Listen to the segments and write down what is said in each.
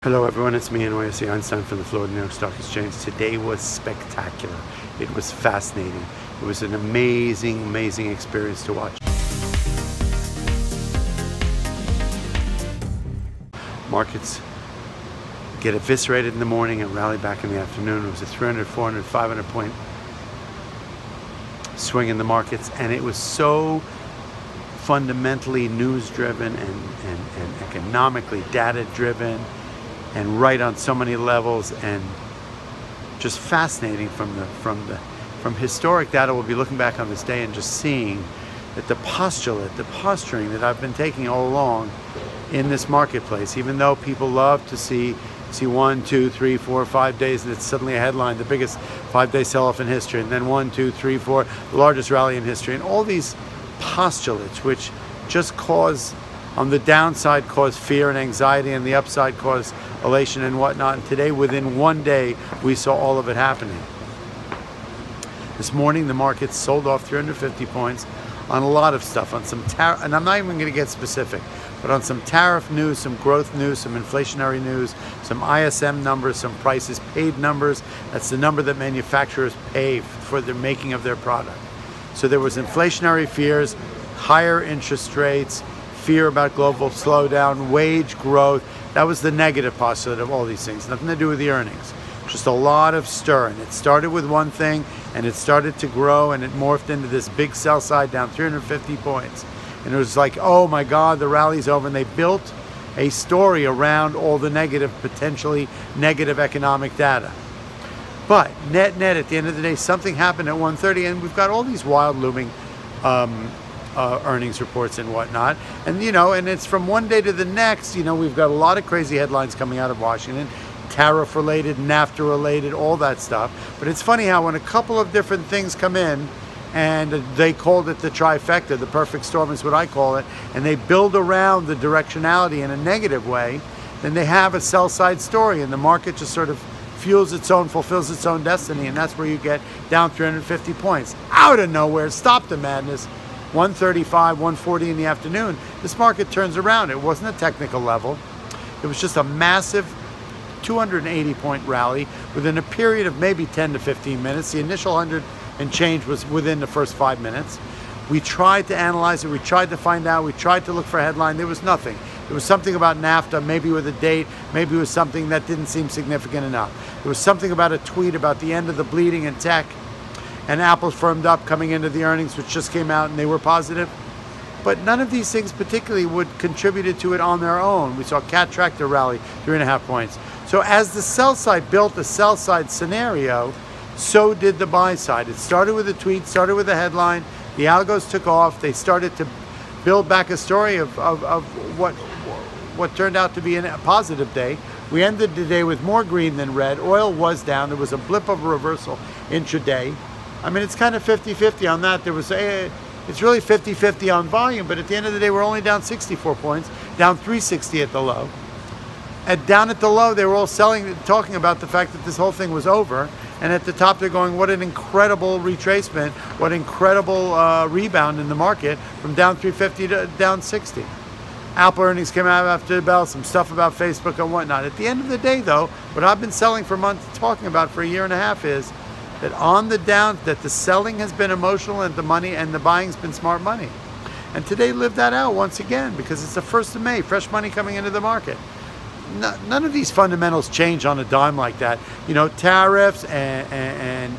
Hello everyone, it's me, NYSE Einstein from the Florida New York Stock Exchange. Today was spectacular. It was fascinating. It was an amazing experience to watch. Markets get eviscerated in the morning and rally back in the afternoon. It was a 300, 400, 500 point swing in the markets, and it was so fundamentally news driven and economically data driven and right on so many levels, and just fascinating from historic data. We'll be looking back on this day and just seeing that the posturing that I've been taking all along in this marketplace, even though people love to see 1, 2, 3, 4, 5 days and it's suddenly a headline, the biggest 5-day sell-off in history, and then 1, 2, 3, 4, the largest rally in history, and all these postulates which just cause, on the downside, cause fear and anxiety, and the upside cause elation and whatnot. And today, within one day, we saw all of it happening. This morning, the markets sold off 350 points on a lot of stuff, on some tariff, and I'm not even going to get specific, but on some tariff news, some growth news, some inflationary news, some ISM numbers, some prices paid numbers. That's the number that manufacturers pay for the making of their product. So there was inflationary fears, higher interest rates, fear about global slowdown, wage growth. That was the negative postulate of all these things. Nothing to do with the earnings. Just a lot of stir. And it started with one thing, and it started to grow, and it morphed into this big sell side down 350 points. And it was like, oh my God, the rally's over. And they built a story around all the negative, potentially negative economic data. But net, at the end of the day, something happened at 1:30, and we've got all these wild looming earnings reports and whatnot, and and it's from one day to the next. We've got a lot of crazy headlines coming out of Washington, tariff related, NAFTA related, all that stuff. But it's funny how when a couple of different things come in, and they called it the trifecta, the perfect storm is what I call it, and they build around the directionality in a negative way, then they have a sell side story, and the market just sort of fulfills its own destiny, and that's where you get down 350 points out of nowhere. Stop the madness. 135, 140 in the afternoon, this market turns around. It wasn't a technical level. It was just a massive 280 point rally within a period of maybe 10 to 15 minutes. The initial 100 and change was within the first 5 minutes. We tried to analyze it. We tried to find out. We tried to look for a headline. There was nothing. There was something about NAFTA, maybe with a date, maybe it was something that didn't seem significant enough. There was something about a tweet about the end of the bleeding in tech, and Apple firmed up coming into the earnings, which just came out, and they were positive. But none of these things particularly would contribute to it on their own. We saw Cat Tractor rally 3.5 points. So as the sell side built a sell side scenario, so did the buy side. It started with a tweet, started with a headline. The algos took off. They started to build back a story of what turned out to be a positive day. We ended the day with more green than red. Oil was down. There was a blip of a reversal intraday. I mean, it's kind of 50-50 on that. It's really 50-50 on volume, but at the end of the day, we're only down 64 points, down 360 at the low. And down at the low, they were all talking about the fact that this whole thing was over. And at the top, they're going, what an incredible retracement, what incredible rebound in the market from down 350 to down 60. Apple earnings came out after the bell, some stuff about Facebook and whatnot. At the end of the day, though, what I've been selling for months, talking about for a year and a half, is that on the down, that the selling has been emotional and the money and the buying's been smart money. And today lived that out once again, because it's the 1st of May, fresh money coming into the market. None of these fundamentals change on a dime like that. Tariffs and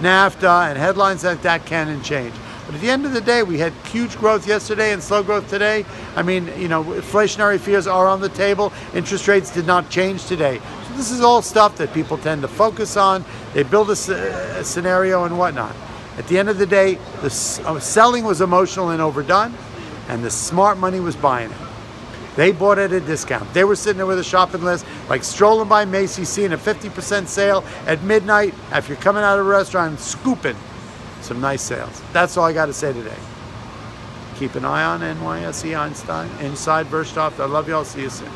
NAFTA and headlines like that can change. But at the end of the day, we had huge growth yesterday and slow growth today. I mean, inflationary fears are on the table. Interest rates did not change today. So this is all stuff that people tend to focus on. They build a scenario and whatnot. At the end of the day, the selling was emotional and overdone, and the smart money was buying it. They bought at a discount. They were sitting there with a shopping list, like strolling by Macy's, seeing a 50% sale at midnight after you're coming out of a restaurant, scooping some nice sales. That's all I got to say today. Keep an eye on NYSE Einstein, Inside Bergstoff. I love y'all. See you soon.